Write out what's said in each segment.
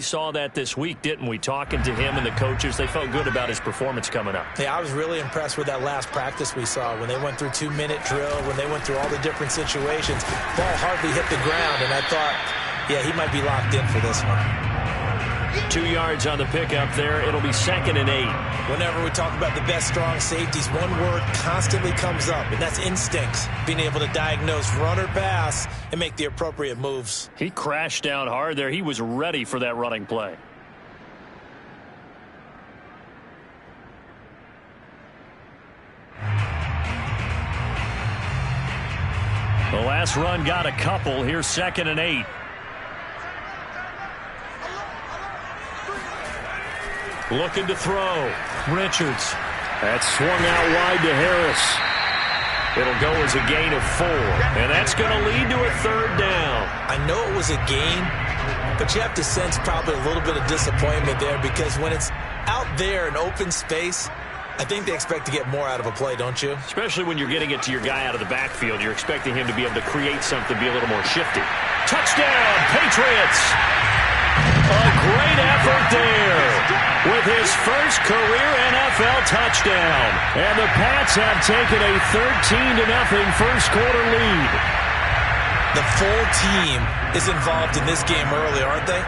We saw that this week, didn't we? Talking to him and the coaches, they felt good about his performance coming up. Yeah, I was really impressed with that last practice we saw when they went through 2-minute drill, when they went through all the different situations. Ball hardly hit the ground, and I thought, yeah, he might be locked in for this one. 2 yards on the pickup there. It'll be 2nd and 8. Whenever we talk about the best strong safeties, one word constantly comes up, and that's instincts. Being able to diagnose run or pass and make the appropriate moves. He crashed down hard there. He was ready for that running play. The last run got a couple. Here's 2nd and 8. Looking to throw. Richards. That's swung out wide to Harris. It'll go as a gain of 4. And that's going to lead to a 3rd down. I know it was a gain, but you have to sense probably a little bit of disappointment there because when it's out there in open space, I think they expect to get more out of a play, don't you? Especially when you're getting it to your guy out of the backfield. You're expecting him to be able to create something, be a little more shifty. Touchdown, Patriots! A great effort there with his first career NFL touchdown. And the Pats have taken a 13-0 first quarter lead. The full team is involved in this game early, aren't they?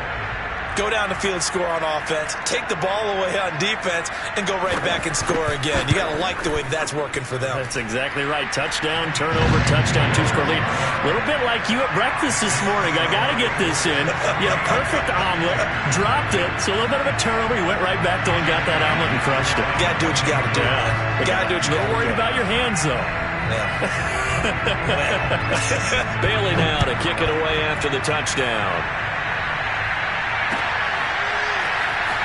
Go down the field, score on offense, take the ball away on defense, and go right back and score again. You got to like the way that's working for them. That's exactly right. Touchdown, turnover, touchdown, 2-score lead. A little bit like you at breakfast this morning. I got to get this in. You had a perfect omelet, dropped it. So a little bit of a turnover. You went right back there and got that omelet and crushed it. You got to do what you got to do. Yeah. You got to do what you got to do. Don't worry about your hands, though. Yeah. Bailey now to kick it away after the touchdown.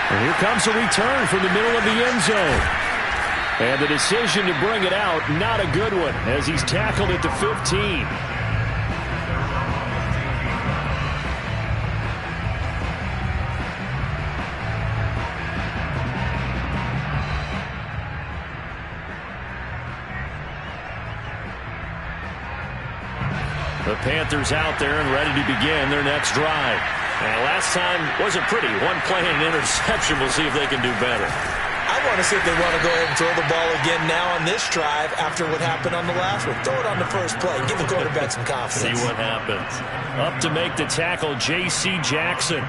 And here comes a return from the middle of the end zone. And the decision to bring it out, not a good one, as he's tackled at the 15. The Panthers out there and ready to begin their next drive. And last time wasn't pretty. One play and an interception. We'll see if they can do better. I want to see if they want to go ahead and throw the ball again now on this drive after what happened on the last one. Throw it on the first play. Give the quarterback some confidence. See what happens. Up to make the tackle, J.C. Jackson.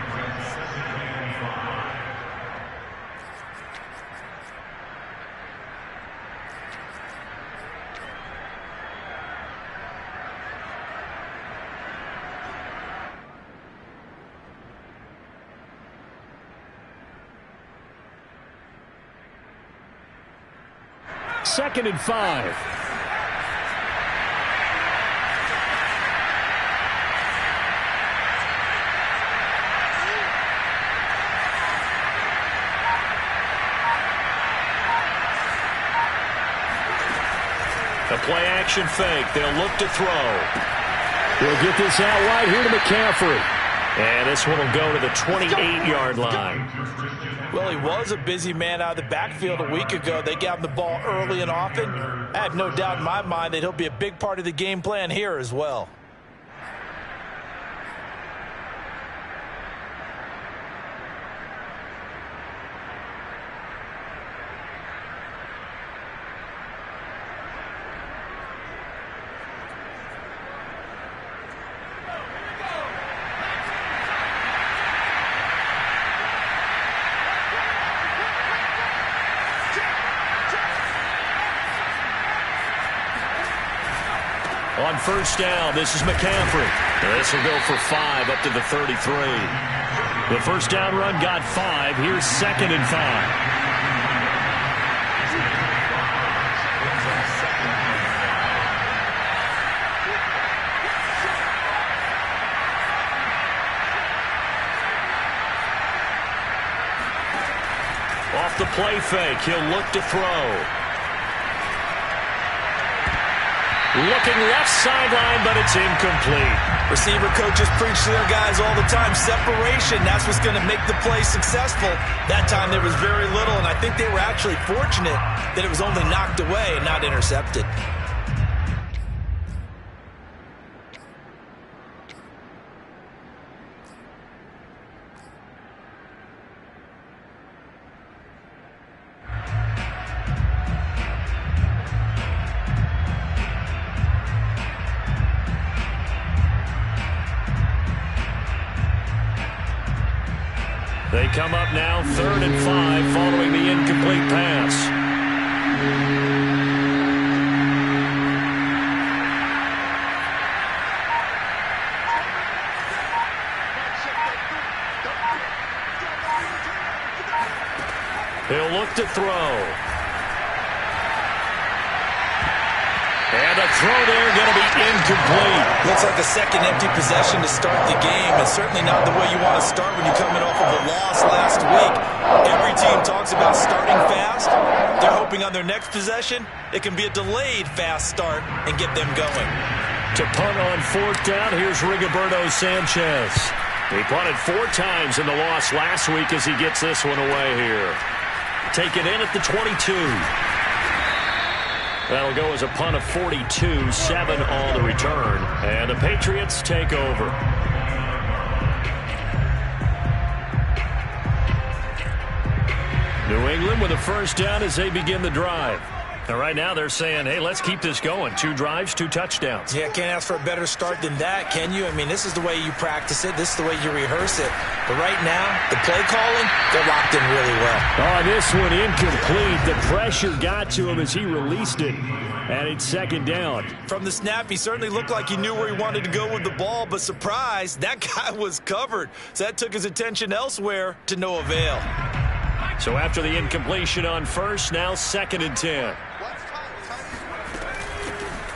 Second and 5. A play action fake. They'll look to throw. They'll get this out wide here to McCaffrey. And this one will go to the 28-yard line. Well, he was a busy man out of the backfield a week ago. They got him the ball early and often. I have no doubt in my mind that he'll be a big part of the game plan here as well. On first down, this is McCaffrey. This will go for 5 up to the 33. The first down run got 5. Here's 2nd and 5. Off the play fake, he'll look to throw. Looking left sideline, but it's incomplete. Receiver coaches preach to their guys all the time. Separation, that's what's going to make the play successful. That time there was very little, and I think they were actually fortunate that it was only knocked away and not intercepted. They come up now 3rd and 5 following the incomplete pass. He'll look to throw. And a throw there going to be incomplete. Looks like a second empty possession to start the game, and certainly not the way you want to start when you're coming off of a loss last week. Every team talks about starting fast. They're hoping on their next possession, it can be a delayed fast start and get them going. To punt on 4th down, here's Rigoberto Sanchez. He punted 4 times in the loss last week as he gets this one away here. Taken in at the 22. That'll go as a punt of 42, 7 on the return. And the Patriots take over. New England with a first down as they begin the drive. And right now they're saying, hey, let's keep this going. 2 drives, 2 touchdowns. Yeah, can't ask for a better start than that, can you? I mean, this is the way you practice it. This is the way you rehearse it. But right now, the play calling, they're locked in really well. Oh, this one incomplete. The pressure got to him as he released it. And it's 2nd down. From the snap, he certainly looked like he knew where he wanted to go with the ball. But surprise, that guy was covered. So that took his attention elsewhere to no avail. So after the incompletion on first, now 2nd and 10.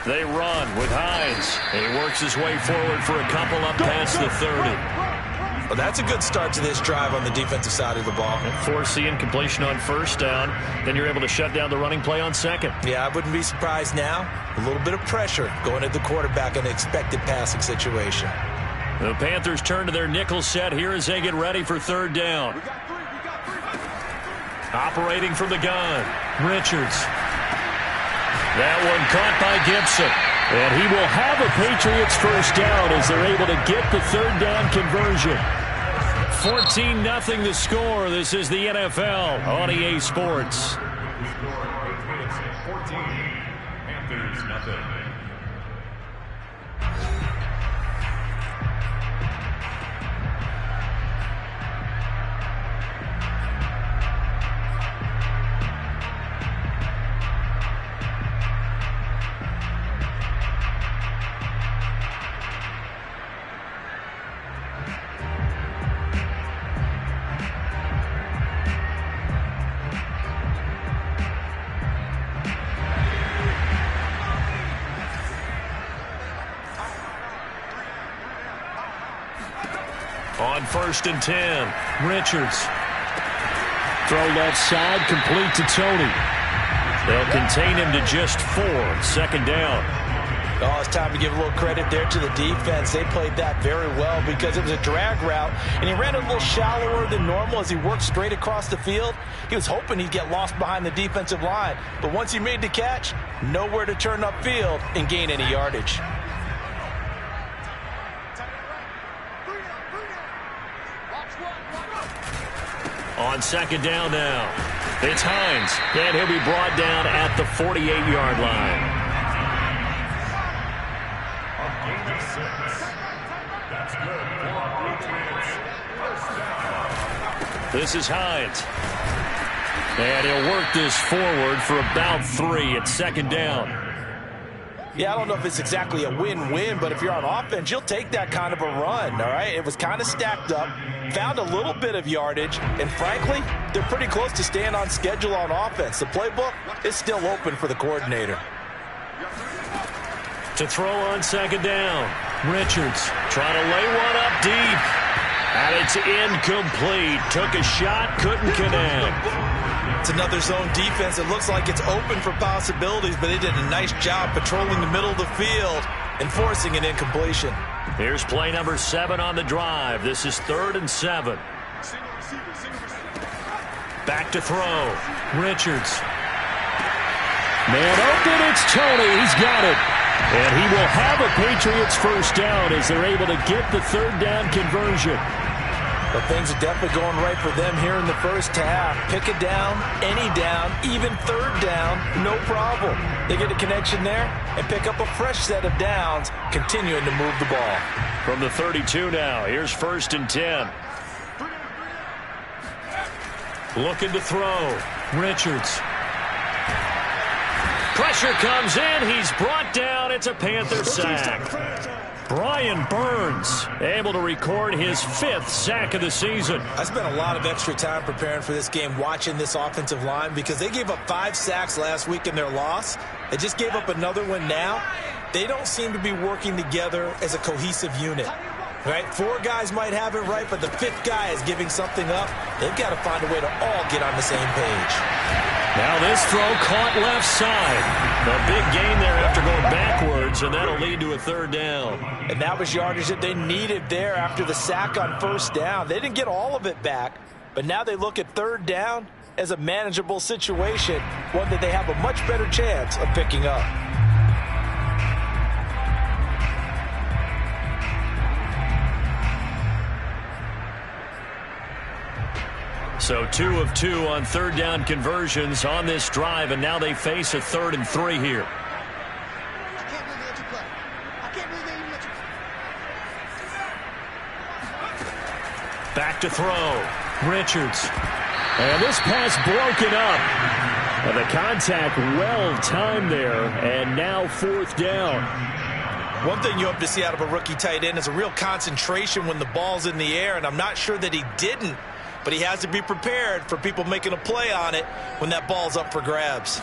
They run with Hines. He works his way forward for a couple up past the 30. Well, that's a good start to this drive on the defensive side of the ball. Force the incompletion on first down. Then you're able to shut down the running play on 2nd. Yeah, I wouldn't be surprised now. A little bit of pressure going at the quarterback in an expected passing situation. The Panthers turn to their nickel set here as they get ready for 3rd down. Operating from the gun, Richards. That one caught by Gibson. And he will have a Patriots first down as they're able to get the 3rd down conversion. 14-0 the score. This is the NFL on EA Sports. 14, Panthers nothing. On 1st and 10, Richards. Throw left side, complete to Tony. They'll contain him to just 4, 2nd down. Oh, it's time to give a little credit there to the defense. They played that very well because it was a drag route, and he ran a little shallower than normal as he worked straight across the field. He was hoping he'd get lost behind the defensive line, but once he made the catch, nowhere to turn upfield and gain any yardage. On 2nd down now, it's Hines, and he'll be brought down at the 48-yard line. This is Hines. And he'll work this forward for about 3 at 2nd down. Yeah, I don't know if it's exactly a win-win, but if you're on offense, you'll take that kind of a run, all right? It was kind of stacked up, found a little bit of yardage, and frankly, they're pretty close to staying on schedule on offense. The playbook is still open for the coordinator. To throw on 2nd down, Richards trying to lay one up deep. And it's incomplete. Took a shot, couldn't connect. It's another zone defense. It looks like it's open for possibilities, but they did a nice job patrolling the middle of the field and forcing an incompletion. Here's play number 7 on the drive. This is 3rd and 7. Back to throw. Richards. Man open, it's Tony. He's got it. And he will have a Patriots first down as they're able to get the 3rd down conversion. But things are definitely going right for them here in the first half. Pick a down, any down, even 3rd down, no problem. They get a connection there and pick up a fresh set of downs, continuing to move the ball. From the 32 now, here's 1st and 10. Looking to throw. Richards. Pressure comes in. He's brought down. It's a Panther sack. Brian Burns able to record his 5th sack of the season. I spent a lot of extra time preparing for this game, watching this offensive line, because they gave up 5 sacks last week in their loss. They just gave up another one now. They don't seem to be working together as a cohesive unit. Right? 4 guys might have it right, but the 5th guy is giving something up. They've got to find a way to all get on the same page. Now this throw caught left side. A big gain there after going backwards, and that'll lead to a 3rd down. And that was yardage that they needed there after the sack on 1st down. They didn't get all of it back, but now they look at 3rd down as a manageable situation, one that they have a much better chance of picking up. So 2 of 2 on 3rd down conversions on this drive, and now they face a 3rd and 3 here. Back to throw. Richards. And this pass broken up. And the contact well timed there, and now 4th down. One thing you hope to see out of a rookie tight end is a real concentration when the ball's in the air, and I'm not sure that he didn't. But he has to be prepared for people making a play on it when that ball's up for grabs.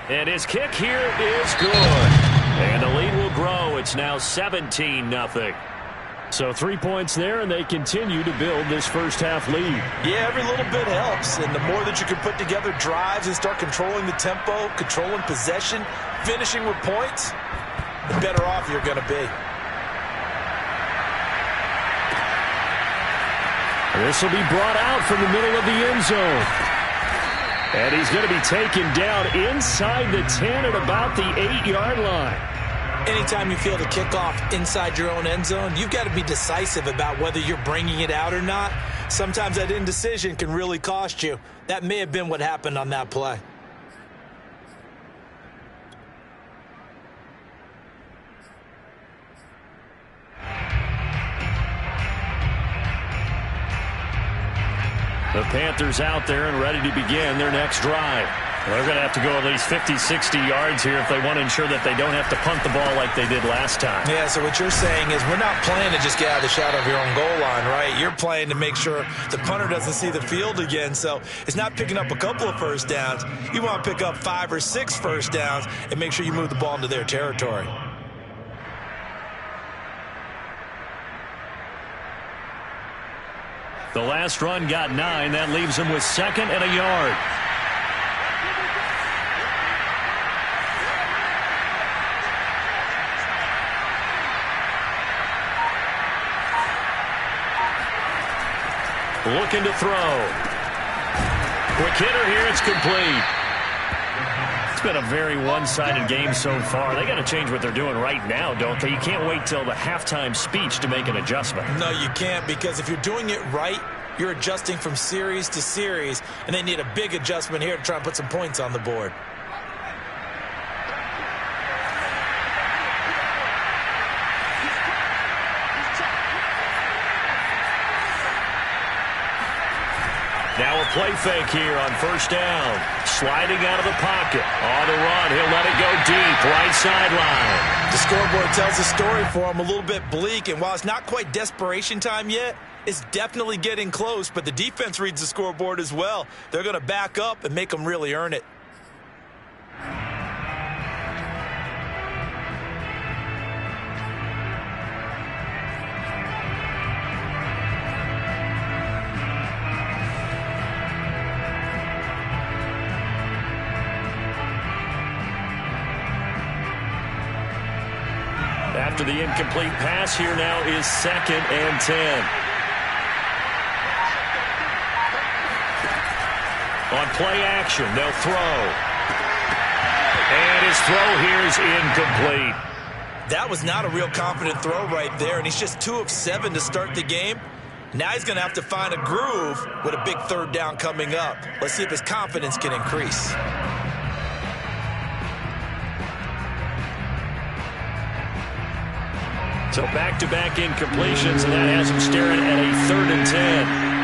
And his kick here is good. And the lead will grow. It's now 17-0. So 3 points there, and they continue to build this first half lead. Yeah, every little bit helps. And the more that you can put together drives and start controlling the tempo, controlling possession, finishing with points, the better off you're going to be. This will be brought out from the middle of the end zone. And he's going to be taken down inside the 10 at about the 8-yard line. Anytime you feel the kickoff inside your own end zone, you've got to be decisive about whether you're bringing it out or not. Sometimes that indecision can really cost you. That may have been what happened on that play. The Panthers out there and ready to begin their next drive. They're going to have to go at least 50, 60 yards here if they want to ensure that they don't have to punt the ball like they did last time. Yeah, so what you're saying is we're not playing to just get out of the shadow of your own goal line, right? You're playing to make sure the punter doesn't see the field again. So it's not picking up a couple of first downs. You want to pick up 5 or 6 first downs and make sure you move the ball into their territory. The last run got 9. That leaves them with 2nd and a yard. Looking to throw. Quick hitter here. It's complete. It's been a very one-sided game so far. They got to change what they're doing right now, don't they? You can't wait till the halftime speech to make an adjustment. No, you can't, because if you're doing it right, you're adjusting from series to series, and they need a big adjustment here to try and put some points on the board. Now a play fake here on 1st down. Sliding out of the pocket. On the run. He'll let it go deep. Right sideline. The scoreboard tells the story for him, a little bit bleak, and while it's not quite desperation time yet, it's definitely getting close, but the defense reads the scoreboard as well. They're going to back up and make them really earn it. After the incomplete pass, here now is 2nd and 10. On play action, they'll throw. And his throw here is incomplete. That was not a real confident throw right there, and he's just 2 of 7 to start the game. Now he's going to have to find a groove with a big 3rd down coming up. Let's see if his confidence can increase. So back-to-back incompletions, and that has him staring at a 3rd and 10.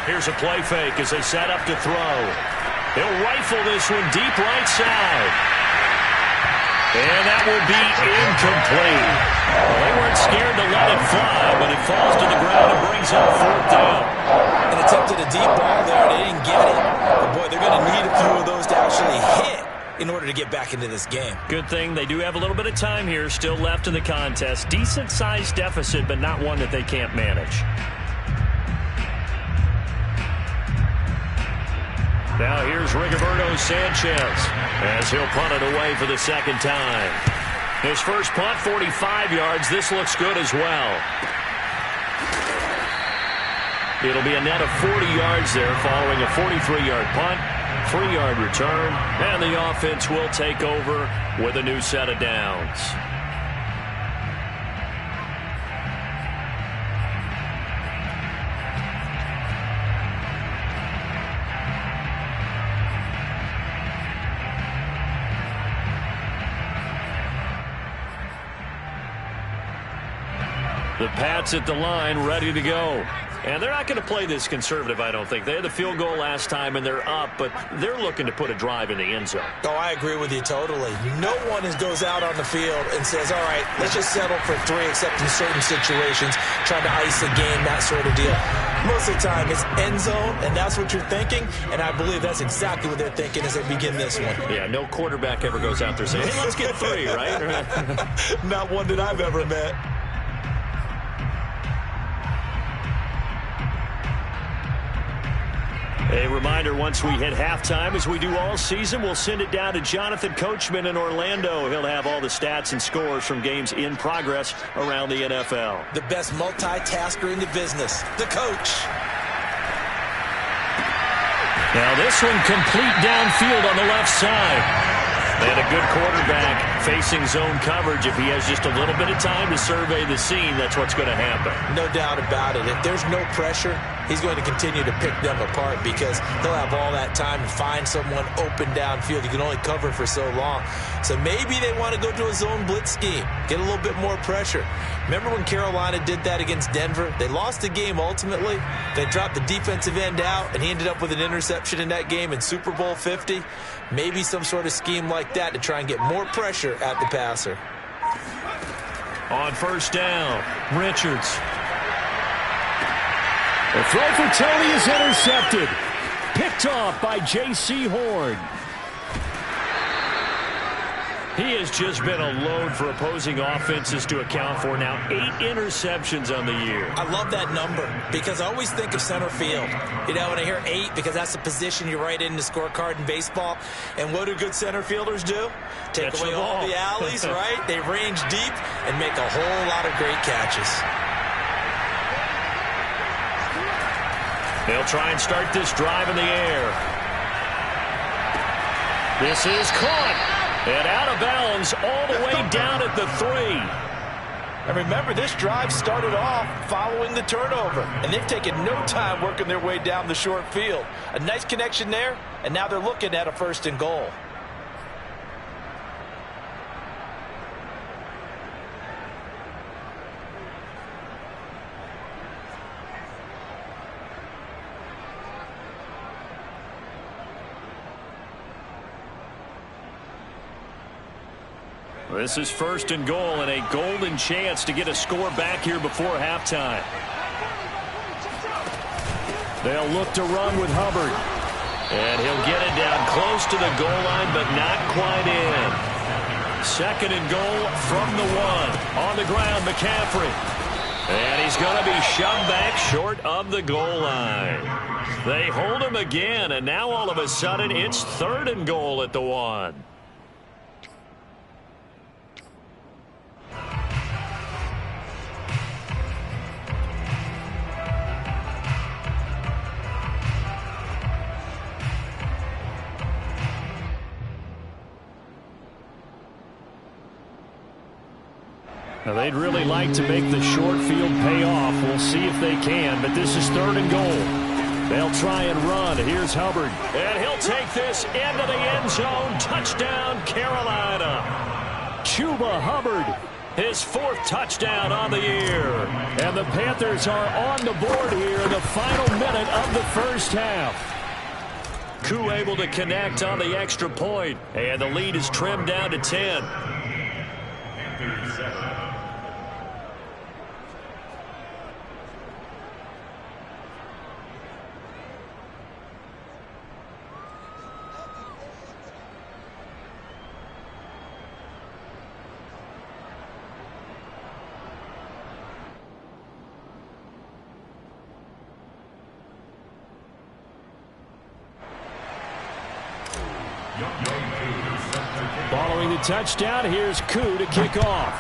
Here's a play fake as they set up to throw. He'll rifle this one deep right side. And that will be incomplete. Well, they weren't scared to let it fly, but it falls to the ground and brings up 4th down. And attempted a deep ball there. They didn't get it. But, boy, they're going to need a few of those to actually hit in order to get back into this game. Good thing they do have a little bit of time here still left in the contest. Decent-sized deficit, but not one that they can't manage. Now here's Rigoberto Sanchez as he'll punt it away for the second time. His first punt, 45 yards. This looks good as well. It'll be a net of 40 yards there following a 43-yard punt, 3-yard return, and the offense will take over with a new set of downs. The Pats at the line, ready to go. And they're not going to play this conservative, I don't think. They had the field goal last time, and they're up, but they're looking to put a drive in the end zone. Oh, I agree with you totally. No one goes out on the field and says, all right, let's just settle for 3, except in certain situations, trying to ice a game, that sort of deal. Most of the time, it's end zone, and that's what you're thinking, and I believe that's exactly what they're thinking as they begin this one. Yeah, no quarterback ever goes out there saying, hey, let's get 3, right? Not one that I've ever met. A reminder, once we hit halftime, as we do all season, we'll send it down to Jonathan Coachman in Orlando. He'll have all the stats and scores from games in progress around the NFL. The best multitasker in the business, the coach. Now this one complete downfield on the left side. And a good quarterback facing zone coverage. If he has just a little bit of time to survey the scene, that's what's going to happen. No doubt about it. If there's no pressure, he's going to continue to pick them apart because he'll have all that time to find someone open downfield. You can only cover for so long. So maybe they want to go to a zone blitz scheme, get a little bit more pressure. Remember when Carolina did that against Denver? They lost the game ultimately. They dropped the defensive end out, and he ended up with an interception in that game in Super Bowl 50. Maybe some sort of scheme like that to try and get more pressure at the passer. On first down, Richards. The throw for Tony is intercepted. Picked off by J.C. Horn. He has just been a load for opposing offenses to account for. Now 8 interceptions on the year. I love that number because I always think of center field. You know, when I hear 8, because that's the position you write in the scorecard in baseball. And what do good center fielders do? Take away all the alleys, right? They range deep and make a whole lot of great catches. They'll try and start this drive in the air. This is caught. And out of bounds all the way down at the 3. And remember, this drive started off following the turnover. And they've taken no time working their way down the short field. A nice connection there, and now they're looking at a 1st and goal. This is 1st and goal and a golden chance to get a score back here before halftime. They'll look to run with Hubbard. And he'll get it down close to the goal line, but not quite in. 2nd and goal from the 1. On the ground, McCaffrey. And he's going to be shoved back short of the goal line. They hold him again, and now all of a sudden it's 3rd and goal at the 1. Now they'd really like to make the short field pay off. We'll see if they can, but this is 3rd and goal. They'll try and run. Here's Hubbard. And he'll take this into the end zone. Touchdown, Carolina. Chuba Hubbard His 4th touchdown on the year. And the Panthers are on the board here in the final minute of the first half. Koo able to connect on the extra point, and the lead is trimmed down to 10. Panthers 7. Following the touchdown, here's Koo to kick off.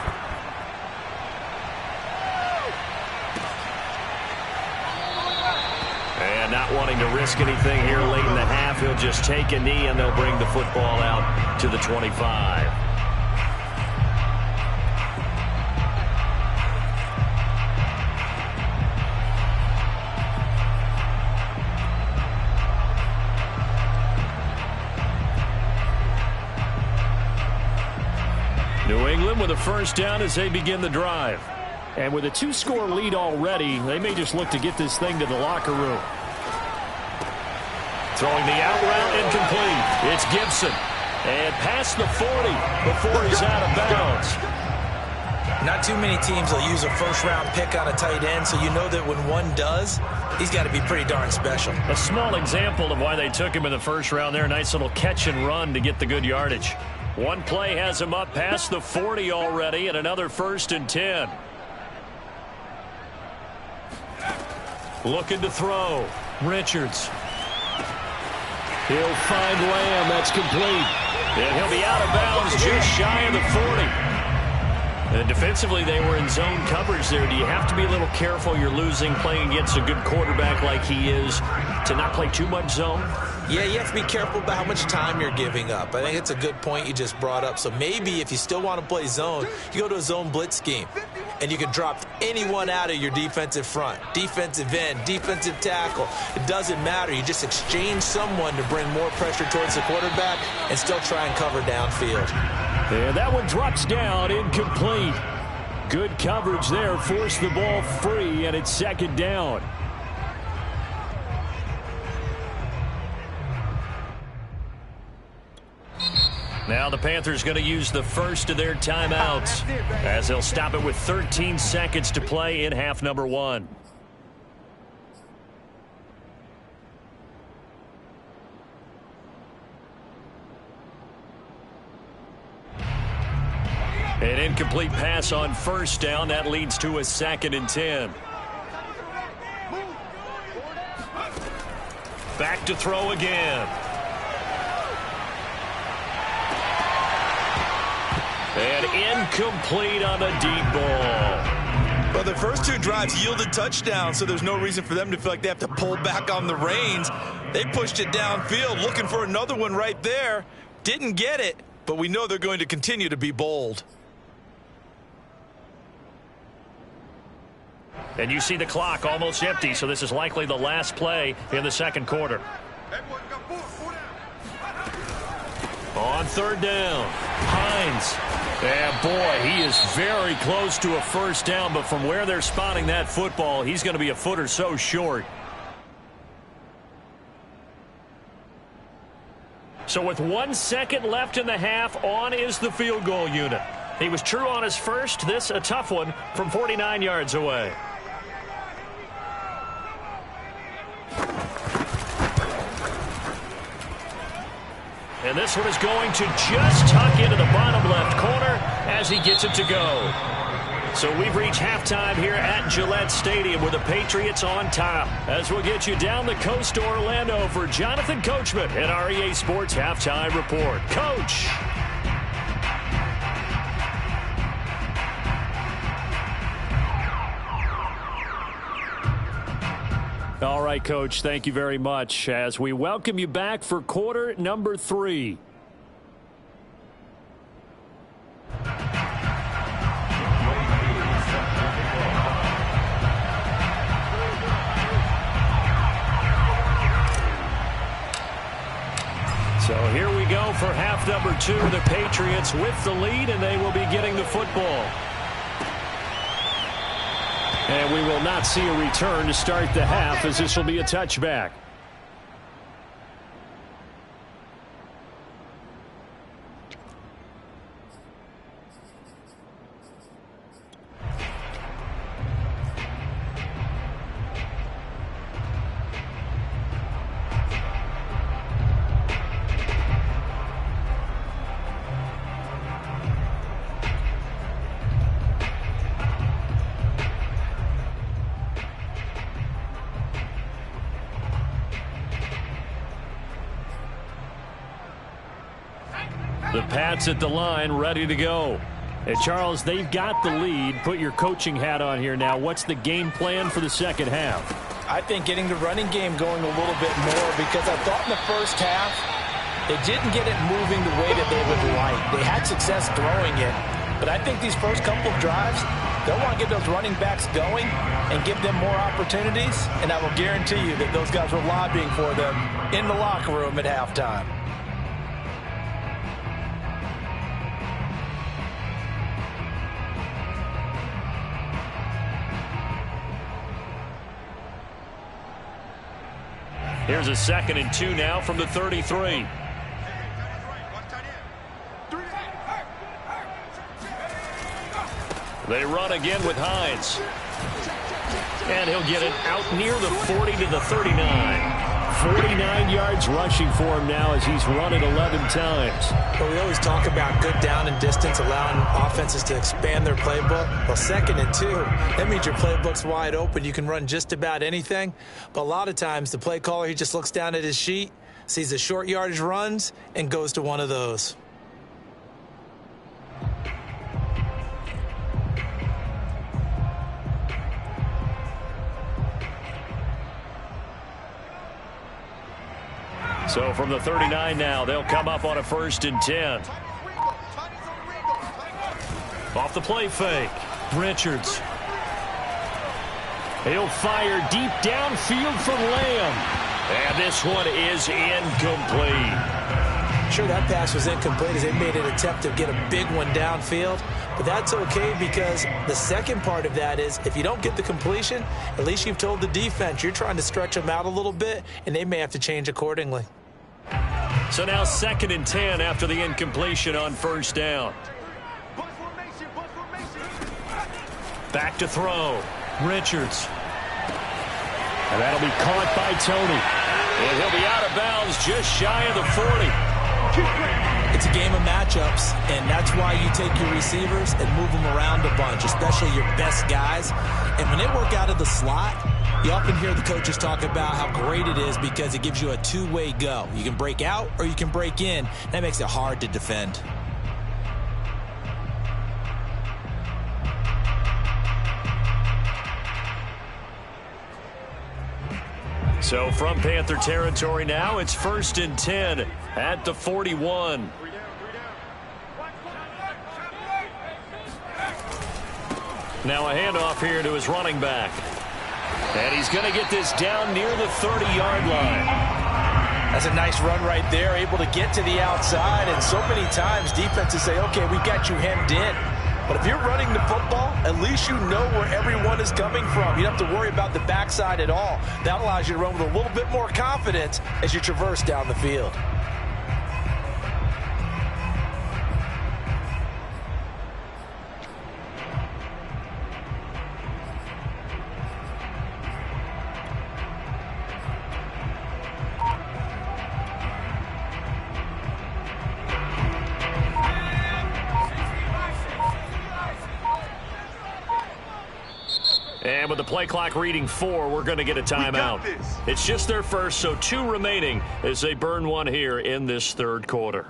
And not wanting to risk anything here late in the half, he'll just take a knee and they'll bring the football out to the 25. New England with a first down as they begin the drive. And with a 2-score lead already, they may just look to get this thing to the locker room. Throwing the out route incomplete. It's Gibson. And past the 40 before he's out of bounds. Not too many teams will use a first-round pick on a tight end, so you know that when one does, he's got to be pretty darn special. A small example of why they took him in the first round there. Nice little catch and run to get the good yardage. One play has him up past the 40 already, and another 1st and 10. Looking to throw. Richards. He'll find Lamb. That's complete. And he'll be out of bounds just shy of the 40. And defensively, they were in zone coverage there. Do you have to be a little careful? You're losing playing against a good quarterback like he is to not play too much zone? Yeah, you have to be careful about how much time you're giving up. I think it's a good point you just brought up. So maybe if you still want to play zone, you go to a zone blitz scheme. And you can drop anyone out of your defensive front. Defensive end, defensive tackle. It doesn't matter. You just exchange someone to bring more pressure towards the quarterback and still try and cover downfield. And that one drops down, incomplete. Good coverage there, forced the ball free, and it's 2nd down. Now the Panthers going to use the first of their timeouts as they'll stop it with 13 seconds to play in half number 1. An incomplete pass on first down. That leads to a 2nd and 10. Back to throw again. And incomplete on a deep ball. Well, the first 2 drives yielded touchdowns, so there's no reason for them to feel like they have to pull back on the reins. They pushed it downfield, looking for another one right there. Didn't get it, but we know they're going to continue to be bold. And you see the clock almost empty, so this is likely the last play in the 2nd quarter. On 3rd down, Hines. And boy, he is very close to a first down, but from where they're spotting that football, he's going to be a foot or so short. So with 1 second left in the half, on is the field goal unit. He was true on his first. This a tough one from 49 yards away. And this one is going to just tuck into the bottom left corner as he gets it to go. So we've reached halftime here at Gillette Stadium with the Patriots on top. As we'll get you down the coast to Orlando for Jonathan Coachman at our EA Sports Halftime Report. Coach. All right, Coach, thank you very much as we welcome you back for quarter number 3. So here we go for half number 2. The Patriots with the lead, and they will be getting the football. And we will not see a return to start the half, as this will be a touchback. The Pats at the line, ready to go. And Charles, they've got the lead. Put your coaching hat on here now. What's the game plan for the second half? I think getting the running game going a little bit more, because I thought in the first half they didn't get it moving the way that they would like. They had success throwing it, but I think these first couple of drives, they'll want to get those running backs going and give them more opportunities, and I will guarantee you that those guys were lobbying for them in the locker room at halftime. Here's a 2nd and 2 now from the 33. They run again with Hines. And he'll get it out near the 40 to the 39. 49 yards rushing for him now as he's run it 11 times. Well, we always talk about good down and distance, allowing offenses to expand their playbook. Well, 2nd and 2, that means your playbook's wide open. You can run just about anything. But a lot of times, the play caller, he just looks down at his sheet, sees the short yardage runs, and goes to one of those. So from the 39 now, they'll come up on a 1st and 10. Off the play fake, Richards. He'll fire deep downfield from Lamb. And this one is incomplete. Sure, that pass was incomplete as they made an attempt to get a big one downfield. But that's okay, because the second part of that is if you don't get the completion, at least you've told the defense you're trying to stretch them out a little bit, and they may have to change accordingly. So now 2nd and 10 after the incompletion on 1st down. Back to throw. Richards. And that'll be caught by Tony. And he'll be out of bounds just shy of the 40. It's a game of matchups, and that's why you take your receivers and move them around a bunch, especially your best guys. And when they work out of the slot, you often hear the coaches talk about how great it is because it gives you a two-way go. You can break out or you can break in. That makes it hard to defend. So from Panther territory now, it's 1st and 10 at the 41. Now a handoff here to his running back. And he's going to get this down near the 30-yard line. That's a nice run right there, able to get to the outside. And so many times defenses say, okay, we got you hemmed in. But if you're running the football, at least you know where everyone is coming from. You don't have to worry about the backside at all. That allows you to run with a little bit more confidence as you traverse down the field. And with the play clock reading 4, we're going to get a timeout. It's just their first, so 2 remaining as they burn one here in this 3rd quarter.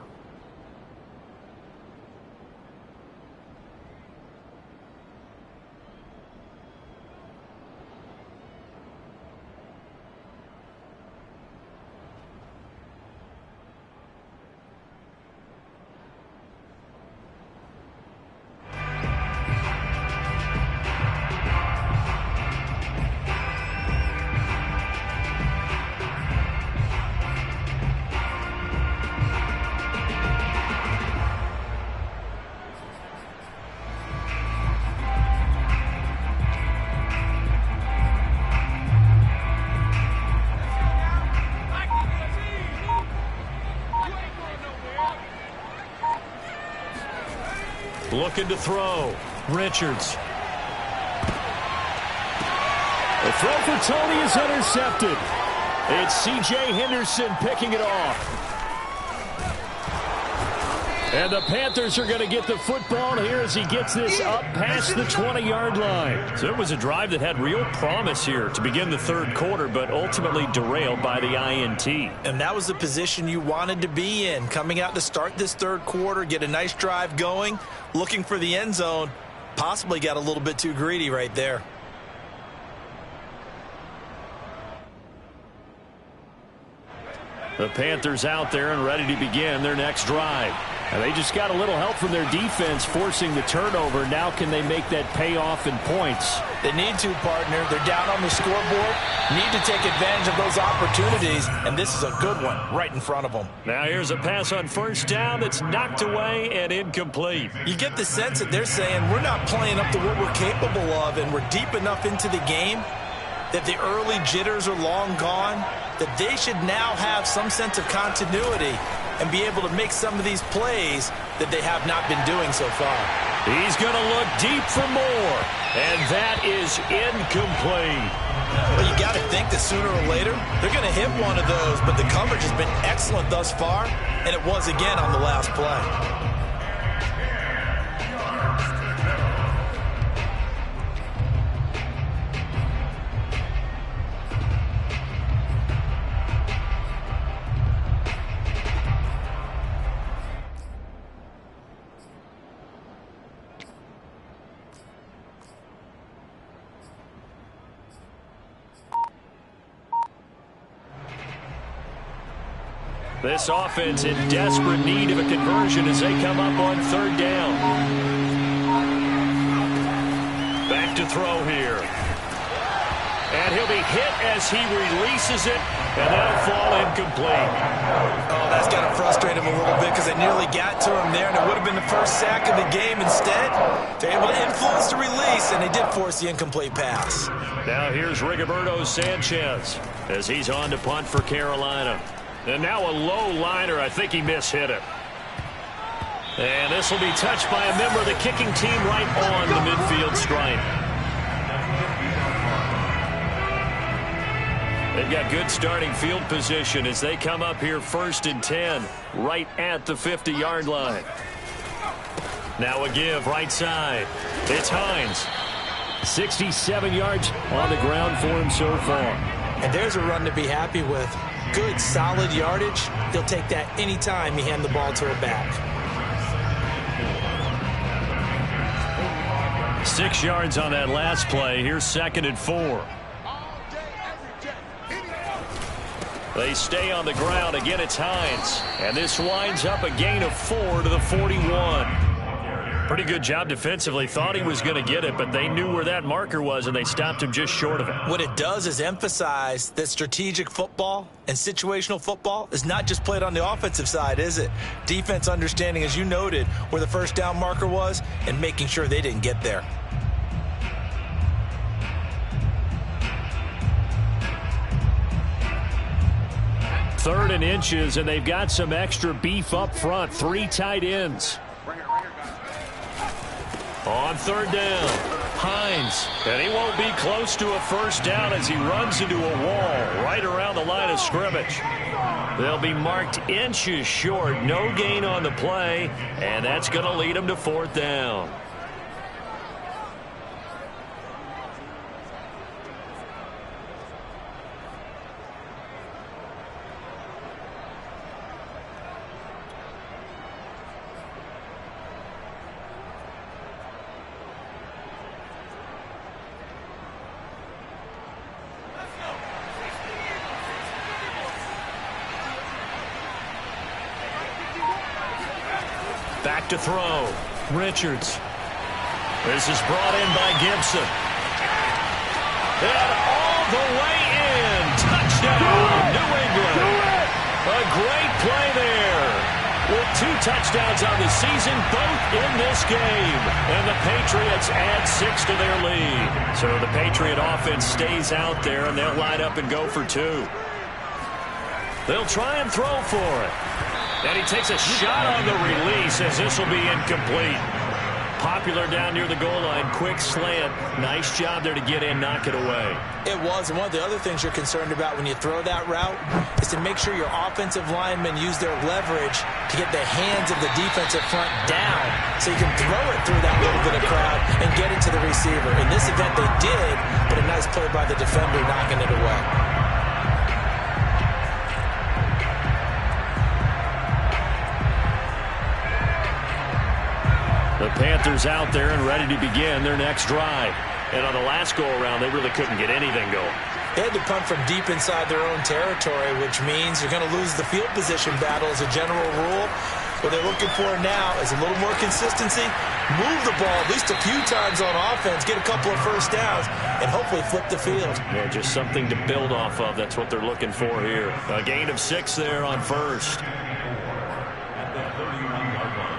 Looking to throw. Richards. The throw for Tony is intercepted. It's C.J. Henderson picking it off. And the Panthers are going to get the football here as he gets this up past the 20-yard line. So it was a drive that had real promise here to begin the third quarter, but ultimately derailed by the INT. And that was the position you wanted to be in, coming out to start this third quarter, get a nice drive going, looking for the end zone. Possibly got a little bit too greedy right there. The Panthers out there and ready to begin their next drive. And they just got a little help from their defense forcing the turnover. Now can they make that pay off in points? They need to, partner. They're down on the scoreboard. Need to take advantage of those opportunities. And this is a good one right in front of them. Now here's a pass on first down that's knocked away and incomplete. You get the sense that they're saying we're not playing up to what we're capable of, and we're deep enough into the game that the early jitters are long gone, that they should now have some sense of continuity and be able to make some of these plays that they have not been doing so far. He's going to look deep for more, and that is incomplete. Well, you got to think that sooner or later they're going to hit one of those, but the coverage has been excellent thus far, and it was again on the last play. This offense in desperate need of a conversion as they come up on third down. Back to throw here. And he'll be hit as he releases it, and that'll fall incomplete. Oh, that's got to frustrate him a little bit because they nearly got to him there, and it would have been the first sack of the game. Instead, they're able to influence the release, and they did force the incomplete pass. Now here's Rigoberto Sanchez as he's on to punt for Carolina. And now a low liner. I think he mishit it. And this will be touched by a member of the kicking team right on the midfield stripe. They've got good starting field position as they come up here 1st and 10, right at the 50-yard line. Now a give right side. It's Hines. 67 yards on the ground for him so far. And there's a run to be happy with. Good, solid yardage. They'll take that anytime you hand the ball to a back. 6 yards on that last play. Here's 2nd and 4. They stay on the ground. Again, it's Hines. And this winds up a gain of 4 to the 41. Pretty good job defensively. Thought he was going to get it, but they knew where that marker was, and they stopped him just short of it. What it does is emphasize that strategic football and situational football is not just played on the offensive side, is it? Defense understanding, as you noted, where the first down marker was and making sure they didn't get there. Third and inches, and they've got some extra beef up front. 3 tight ends. On third down, Hines. And he won't be close to a first down as he runs into a wall right around the line of scrimmage. They'll be marked inches short. No gain on the play, and that's going to lead them to 4th down. Back to throw. Richards. This is brought in by Gibson. And all the way in. Touchdown, New England. A great play there. With 2 touchdowns on the season, both in this game. And the Patriots add 6 to their lead. So the Patriot offense stays out there, and they'll line up and go for 2. They'll try and throw for it. And he takes a shot on the release as this will be incomplete. Popular down near the goal line. Quick slant. Nice job there to get in, knock it away. It was, and one of the other things you're concerned about when you throw that route is to make sure your offensive linemen use their leverage to get the hands of the defensive front down so you can throw it through that little bit of crowd and get it to the receiver. In this event, they did, but a nice play by the defender knocking it away. The Panthers out there and ready to begin their next drive. And on the last go-around, they really couldn't get anything going. They had to punt from deep inside their own territory, which means you're going to lose the field position battle as a general rule. What they're looking for now is a little more consistency, move the ball at least a few times on offense, get a couple of first downs, and hopefully flip the field. Yeah, just something to build off of. That's what they're looking for here. A gain of 6 there on first. At the 31-yard line.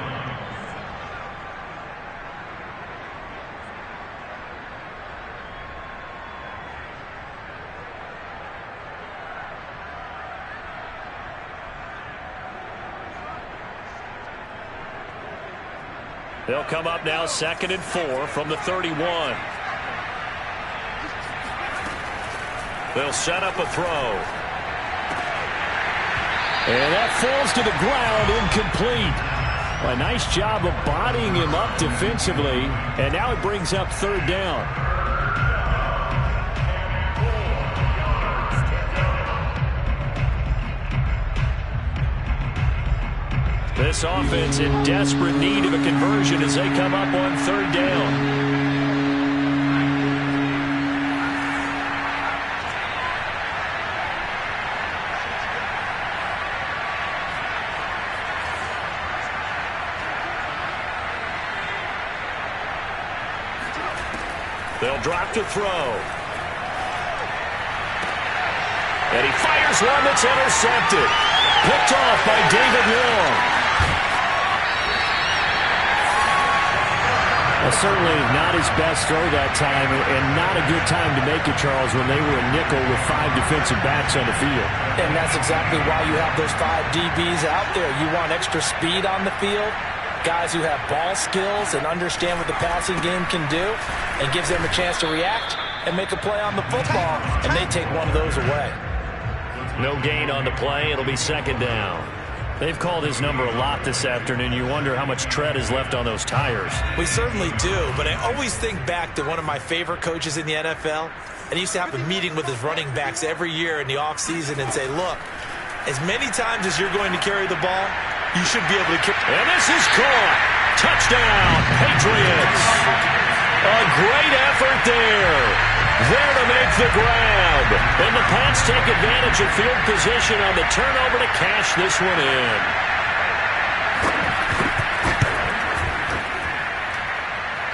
They'll come up now 2nd and 4 from the 31. They'll set up a throw. And that falls to the ground, incomplete. A nice job of bodying him up defensively. And now it brings up 3rd down. This offense in desperate need of a conversion as they come up on 3rd down. They'll drop to throw. And he fires one that's intercepted. Picked off by David Long. Well, certainly not his best throw that time, and not a good time to make it, Charles, when they were a nickel with 5 defensive backs on the field. And that's exactly why you have those 5 DBs out there. You want extra speed on the field, guys who have ball skills and understand what the passing game can do, and gives them a chance to react and make a play on the football, and they take one of those away. No gain on the play. It'll be 2nd down. They've called his number a lot this afternoon. You wonder how much tread is left on those tires. We certainly do, but I always think back to one of my favorite coaches in the NFL, and he used to have a meeting with his running backs every year in the offseason and say, look, as many times as you're going to carry the ball, you should be able to carry. And this is caught. Touchdown, Patriots. A great effort there. There to make the grab. And the Pats take advantage of field position on the turnover to cash this one in.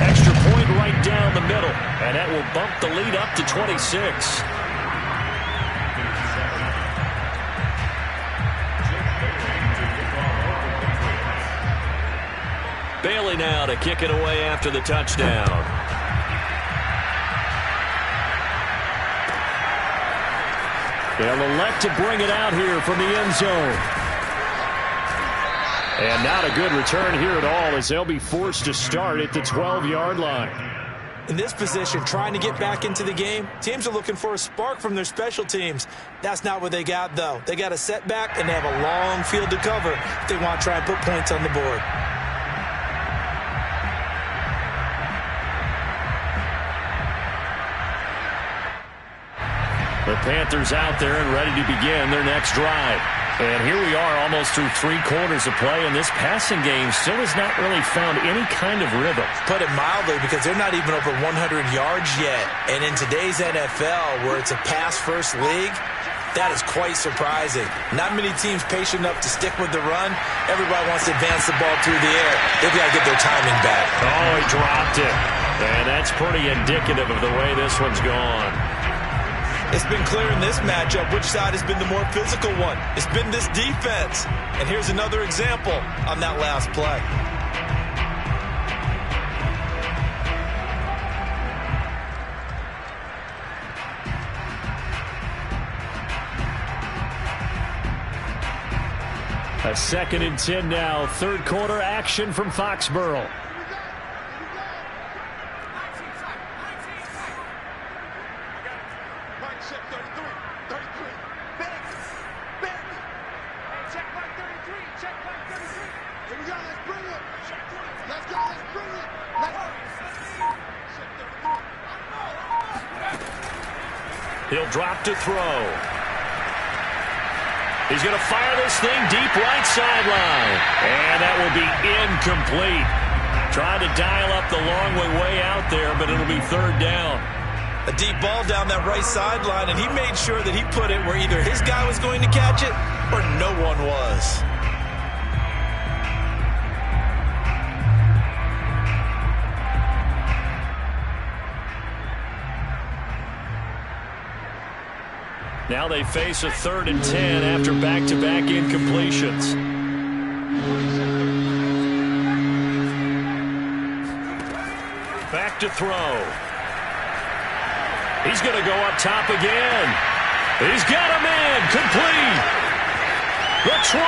Extra point right down the middle. And that will bump the lead up to 26. Bailey now to kick it away after the touchdown. They'll elect to bring it out here from the end zone. And not a good return here at all as they'll be forced to start at the 12-yard line. In this position, trying to get back into the game, teams are looking for a spark from their special teams. That's not what they got, though. They got a setback, and they have a long field to cover if they want to try and put points on the board. The Panthers out there and ready to begin their next drive. And here we are almost through 3 quarters of play, and this passing game still has not really found any kind of rhythm. Put it mildly, because they're not even over 100 yards yet. And in today's NFL, where it's a pass-first league, that is quite surprising. Not many teams patient enough to stick with the run. Everybody wants to advance the ball through the air. They've got to get their timing back. Oh, he dropped it. And that's pretty indicative of the way this one's gone. It's been clear in this matchup which side has been the more physical one. It's been this defense. And here's another example on that last play. A 2nd and 10 now. 3rd quarter action from Foxborough. He'll drop to throw. He's going to fire this thing deep right sideline. And that will be incomplete. Trying to dial up the long way out there, but it'll be third down. A deep ball down that right sideline, and he made sure that he put it where either his guy was going to catch it or no one was. Now they face a 3rd and 10 after back-to-back incompletions. Back to throw. He's going to go up top again. He's got him in. Complete. The 20.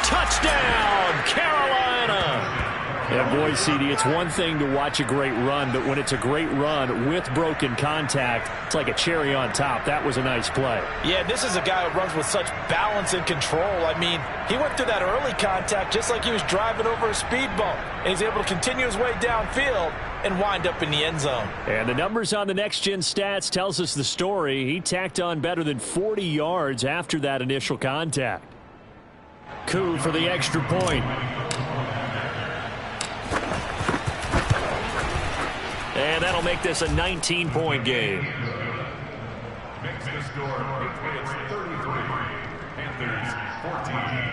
Touchdown, Carolina. Yeah, boy, CD, it's one thing to watch a great run, but when it's a great run with broken contact, it's like a cherry on top. That was a nice play. Yeah, this is a guy who runs with such balance and control. I mean, he went through that early contact just like he was driving over a speed bump, and he's able to continue his way downfield and wind up in the end zone. And the numbers on the next-gen stats tells us the story. He tacked on better than 40 yards after that initial contact. Coup for the extra point. And that'll make this a 19-point game. Makes the score. Patriots 33, Panthers 14.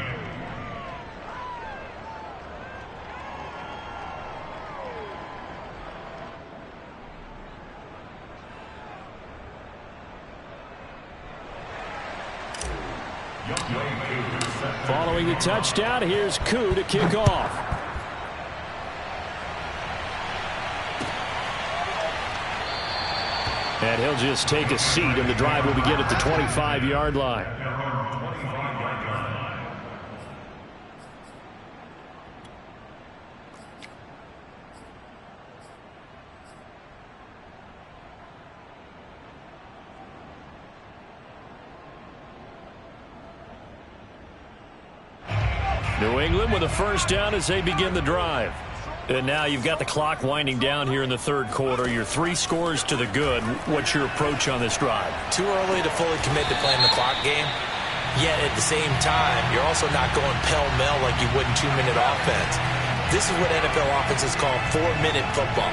Following the touchdown, here's Coup to kick off. And he'll just take a seat, and the drive will begin at the 25-yard line. New England with a first down as they begin the drive. And now you've got the clock winding down here in the third quarter. You're 3 scores to the good. What's your approach on this drive? Too early to fully commit to playing the clock game. Yet at the same time, you're also not going pell-mell like you would in 2-minute offense. This is what NFL offenses call 4-minute football.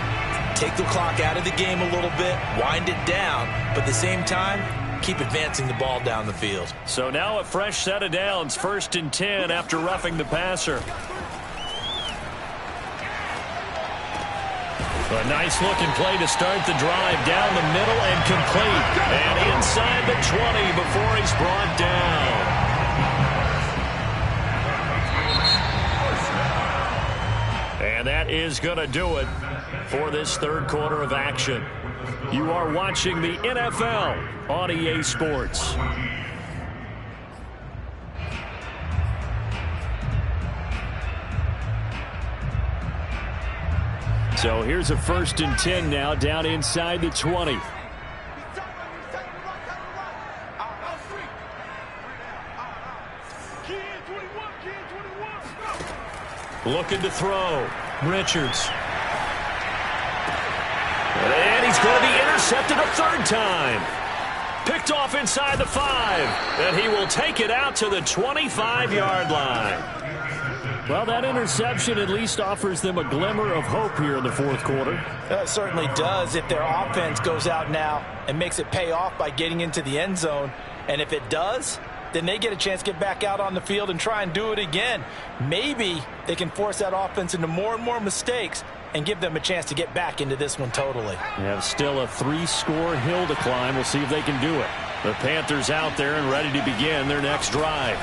Take the clock out of the game a little bit, wind it down, but at the same time, keep advancing the ball down the field. So now a fresh set of downs, 1st and 10 after roughing the passer. A nice-looking play to start the drive down the middle and complete. And inside the 20 before he's brought down. And that is going to do it for this third quarter of action. You are watching the NFL on EA Sports. So here's a 1st and 10 now down inside the 20. Looking to throw. Richards. And he's going to be intercepted a 3rd time. Picked off inside the 5. And he will take it out to the 25-yard line. Well, that interception at least offers them a glimmer of hope here in the fourth quarter. It certainly does if their offense goes out now and makes it pay off by getting into the end zone. And if it does, then they get a chance to get back out on the field and try and do it again. Maybe they can force that offense into more and more mistakes and give them a chance to get back into this one totally. They have still a 3-score hill to climb. We'll see if they can do it. The Panthers out there and ready to begin their next drive.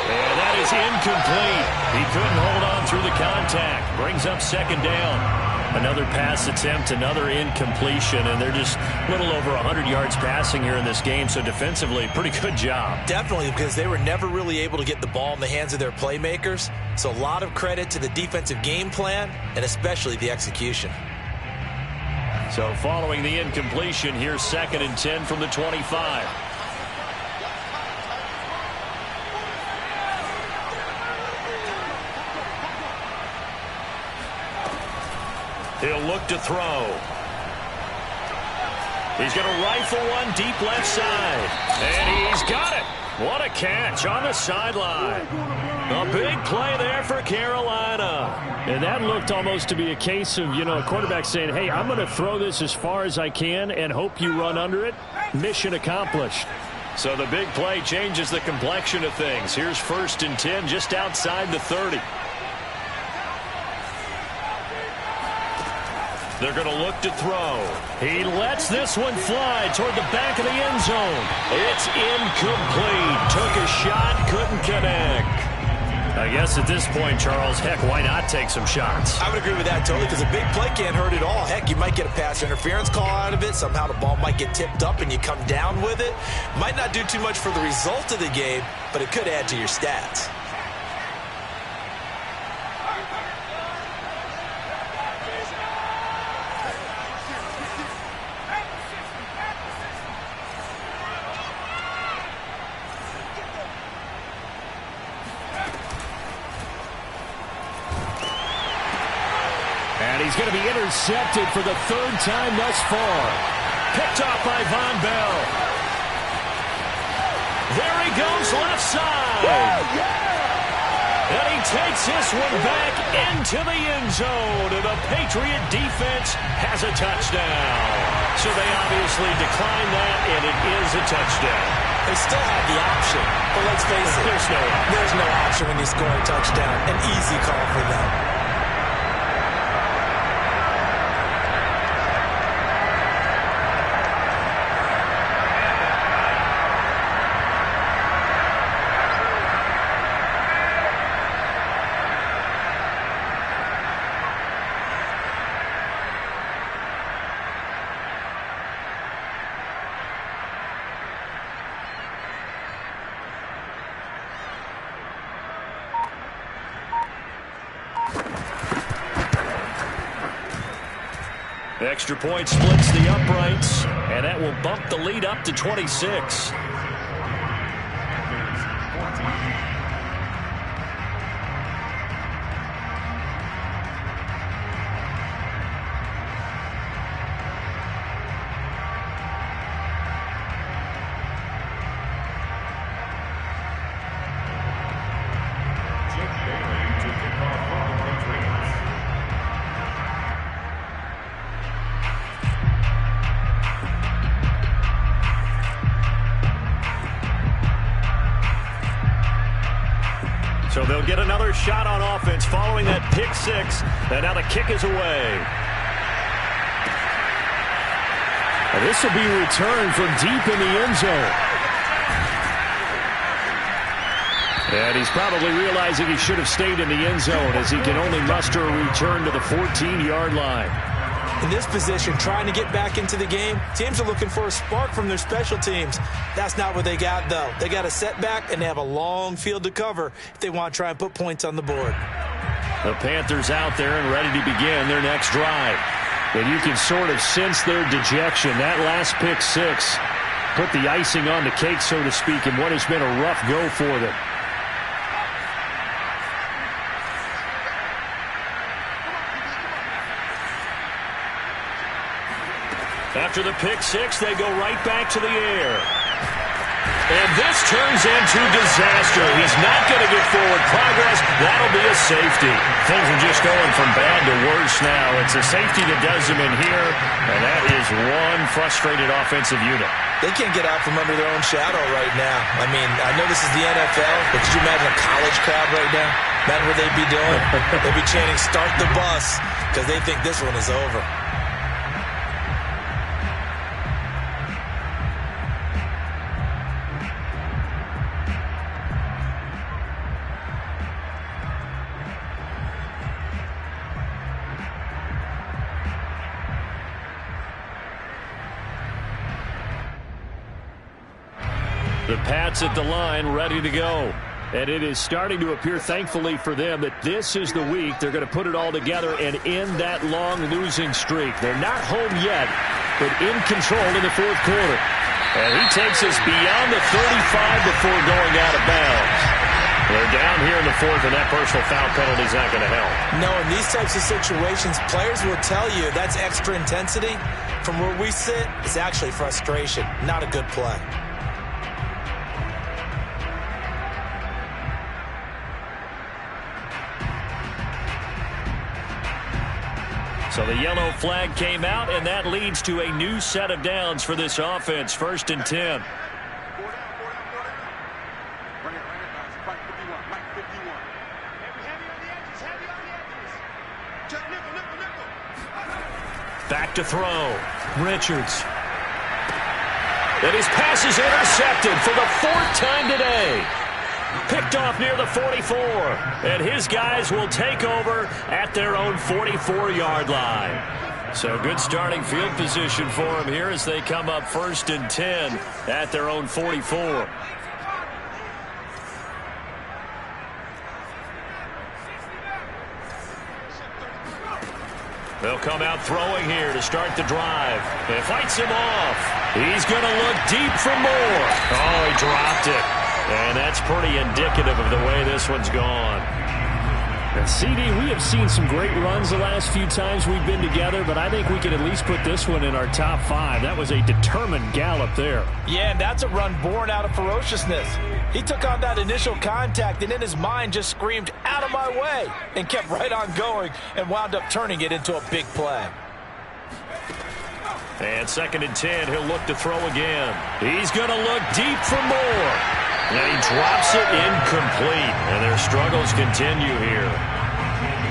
And that is incomplete. He couldn't hold on through the contact. Brings up 2nd down. Another pass attempt, another incompletion, and they're just a little over 100 yards passing here in this game, so defensively, pretty good job. Definitely, because they were never really able to get the ball in the hands of their playmakers, so a lot of credit to the defensive game plan and especially the execution. So following the incompletion, here's 2nd and 10 from the 25. He'll look to throw. He's going to rifle one deep left side. And he's got it. What a catch on the sideline. A big play there for Carolina. And that looked almost to be a case of, a quarterback saying, hey, I'm going to throw this as far as I can and hope you run under it. Mission accomplished. So the big play changes the complexion of things. Here's 1st and 10 just outside the 30. They're going to look to throw. He lets this one fly toward the back of the end zone. It's incomplete. Took a shot, couldn't connect. I guess at this point, Charles, heck, why not take some shots? I would agree with that totally, because a big play can't hurt at all. Heck, you might get a pass interference call out of it. Somehow the ball might get tipped up and you come down with it. Might not do too much for the result of the game, but it could add to your stats. He's going to be intercepted for the 3rd time thus far. Picked off by Von Bell. There he goes left side. And he takes this one back into the end zone. And the Patriot defense has a touchdown. So they obviously declined that, and it is a touchdown. They still have the option. But let's face it, there's no option when you score a touchdown. An easy call for them. Extra point splits the uprights, and that will bump the lead up to 26. So they'll get another shot on offense following that pick six. And now the kick is away. This will be returned from deep in the end zone. And he's probably realizing he should have stayed in the end zone as he can only muster a return to the 14-yard line. In this position, trying to get back into the game, teams are looking for a spark from their special teams. That's not what they got, though. They got a setback, and they have a long field to cover if they want to try and put points on the board. The Panthers out there and ready to begin their next drive. And you can sort of sense their dejection. That last pick six put the icing on the cake, so to speak, in what has been a rough go for them. After the pick six, they go right back to the air. And this turns into disaster. He's not going to get forward progress. That'll be a safety. Things are just going from bad to worse now. It's a safety that does them in here, and that is one frustrated offensive unit. They can't get out from under their own shadow right now. I mean, I know this is the NFL, but could you imagine a college crowd right now? Imagine what they'd be doing. They'd be chanting, "Start the bus," because they think this one is over. The Pats at the line, ready to go. And it is starting to appear, thankfully for them, that this is the week they're going to put it all together and end that long losing streak. They're not home yet, but in control in the fourth quarter. And he takes us beyond the 35 before going out of bounds. They're down here in the fourth, and that personal foul penalty is not going to help. No, in these types of situations, players will tell you that's extra intensity. From where we sit, it's actually frustration, not a good play. So the yellow flag came out, and that leads to a new set of downs for this offense. 1st and 10. Back to throw. Richards. And his pass is intercepted for the 4th time today. Picked off near the 44. And his guys will take over at their own 44-yard line. So good starting field position for them here as they come up 1st and 10 at their own 44. They'll come out throwing here to start the drive. It fights him off. He's going to look deep for more. Oh, he dropped it. And that's pretty indicative of the way this one's gone. And CD, we have seen some great runs the last few times we've been together, but I think we can at least put this one in our top 5. That was a determined gallop there. Yeah, and that's a run born out of ferociousness. He took on that initial contact and in his mind just screamed, "Out of my way," and kept right on going and wound up turning it into a big play. And 2nd and 10, he'll look to throw again. He's going to look deep for more. And he drops it incomplete. And their struggles continue here.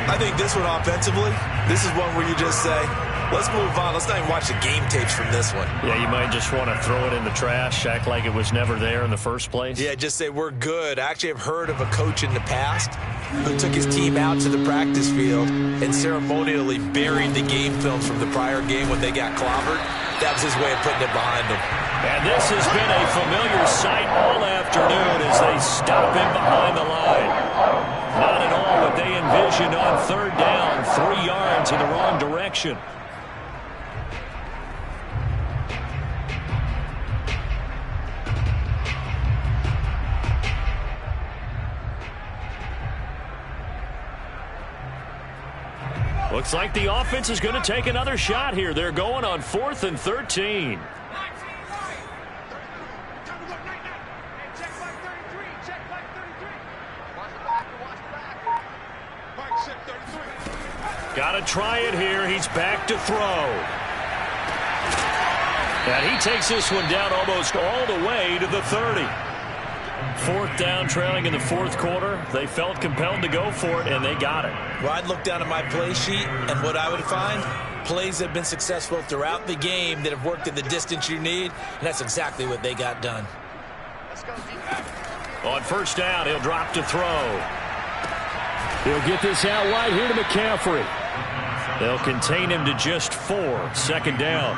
I think this one offensively, this is one where you just say, let's move on. Let's not even watch the game tapes from this one. Yeah, you might just want to throw it in the trash, act like it was never there in the first place. Yeah, just say we're good. I actually have heard of a coach in the past who took his team out to the practice field and ceremonially buried the game films from the prior game when they got clobbered. That was his way of putting it behind them. And this has been a familiar sight all afternoon as they stop him behind the line. Not at all what they envisioned on 3rd down, 3 yards in the wrong direction. Looks like the offense is going to take another shot here. They're going on 4th and 13. Got to try it here. He's back to throw. And he takes this one down almost all the way to the 30. 4th down, trailing in the 4th quarter. They felt compelled to go for it, and they got it. Well, I'd look down at my play sheet, and what I would find, plays that have been successful throughout the game that have worked in the distance you need, and that's exactly what they got done. On 1st down, he'll drop to throw. He'll get this out wide here to McCaffrey. They'll contain him to just 4. 2nd down.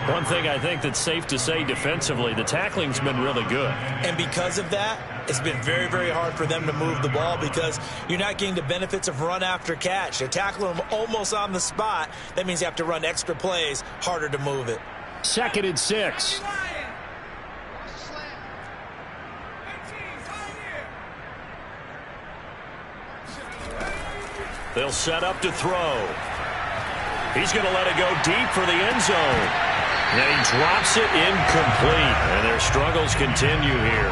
One thing I think that's safe to say defensively, the tackling's been really good. And because of that, it's been very, very hard for them to move the ball because you're not getting the benefits of run after catch. They're tackling them almost on the spot. That means you have to run extra plays, harder to move it. 2nd and 6. They'll set up to throw. He's going to let it go deep for the end zone. And he drops it incomplete. And their struggles continue here.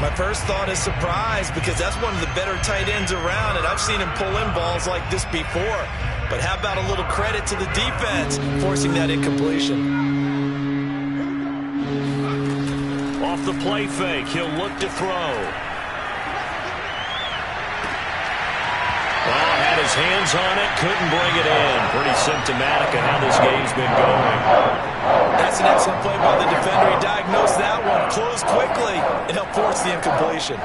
My first thought is surprise because that's one of the better tight ends around, and I've seen him pull in balls like this before. But how about a little credit to the defense forcing that incompletion? Off the play fake, he'll look to throw. Well, had his hands on it, couldn't bring it in. Pretty symptomatic of how this game's been going. That's an excellent play by the defender. He diagnosed that one, closed quickly, and helped force the incompletion.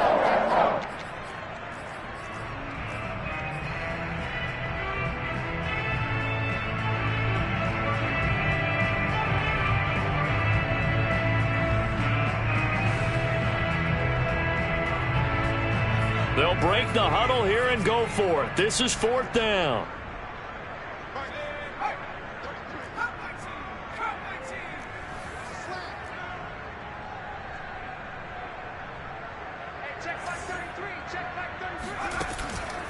They'll break the huddle here and go for it. This is 4th down. Check 33.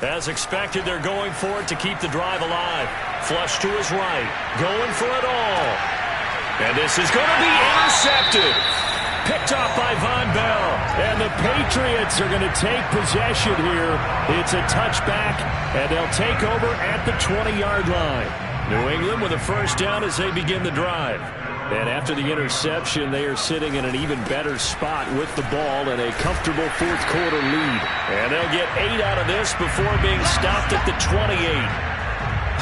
As expected, they're going for it to keep the drive alive. Flush to his right. Going for it all. And this is going to be intercepted. Picked off by Von Bell. And the Patriots are going to take possession here. It's a touchback, and they'll take over at the 20-yard line. New England with a first down as they begin the drive. And after the interception, they are sitting in an even better spot with the ball and a comfortable fourth-quarter lead. And they'll get 8 out of this before being stopped at the 28.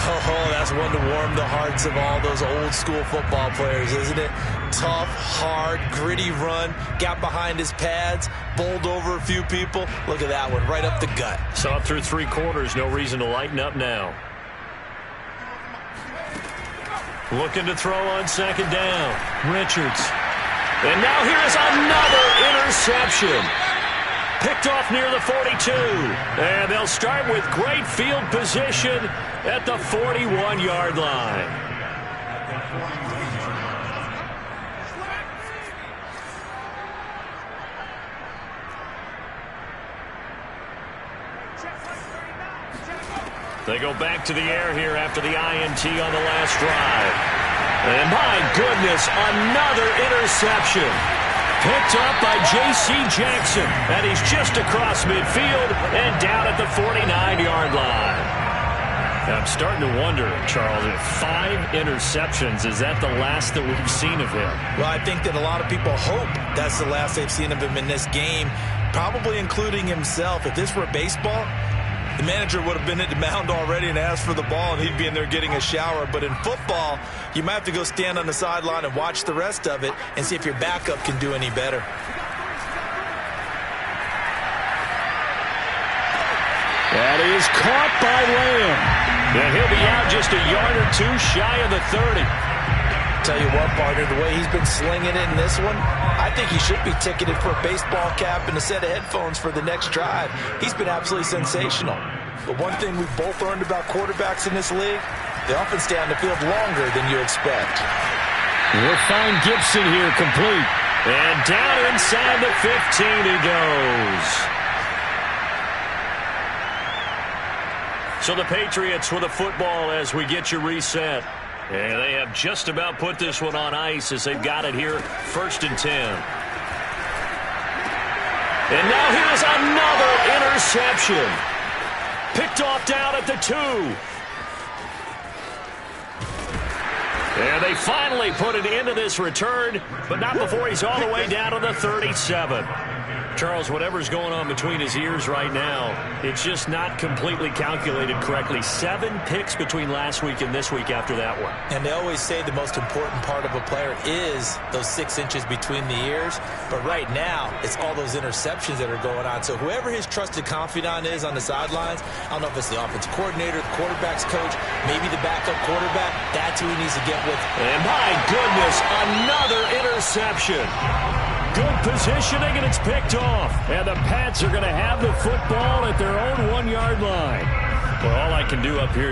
Oh, that's one to warm the hearts of all those old-school football players, isn't it? Tough, hard, gritty run, got behind his pads, bowled over a few people. Look at that one, right up the gut. So up through 3 quarters, no reason to lighten up now. Looking to throw on second down. Richards. And now here's another interception. Picked off near the 42. And they'll start with great field position at the 41-yard line. They go back to the air here after the INT on the last drive. And my goodness, another interception. Picked up by J.C. Jackson. And he's just across midfield and down at the 49-yard line. I'm starting to wonder, Charles, if 5 interceptions, is that the last that we've seen of him? Well, I think that a lot of people hope that's the last they've seen of him in this game, probably including himself. If this were baseball, the manager would have been at the mound already and asked for the ball, and he'd be in there getting a shower. But in football, you might have to go stand on the sideline and watch the rest of it and see if your backup can do any better. That is caught by Lamb. And he'll be out just a yard or 2 shy of the 30. Tell you what, partner, the way he's been slinging it in this one, I think he should be ticketed for a baseball cap and a set of headphones for the next drive. He's been absolutely sensational. But one thing we've both learned about quarterbacks in this league, they often stay on the field longer than you expect. We'll find Gibson here complete. And down inside the 15 he goes. So the Patriots with a football as we get you reset. And they have just about put this one on ice as they've got it here, 1st and 10. And now here's another interception. Picked off down at the 2. And they finally put it into this return, but not before he's all the way down to the 37. Charles, whatever's going on between his ears right now, it's just not completely calculated correctly. 7 picks between last week and this week after that one. And they always say the most important part of a player is those 6 inches between the ears. But right now, it's all those interceptions that are going on. So whoever his trusted confidant is on the sidelines, I don't know if it's the offensive coordinator, the quarterback's coach, maybe the backup quarterback, that's who he needs to get with. And my goodness, another interception. Good positioning, and it's picked off. And the Pats are going to have the football at their own 1-yard line. Well, all I can do up here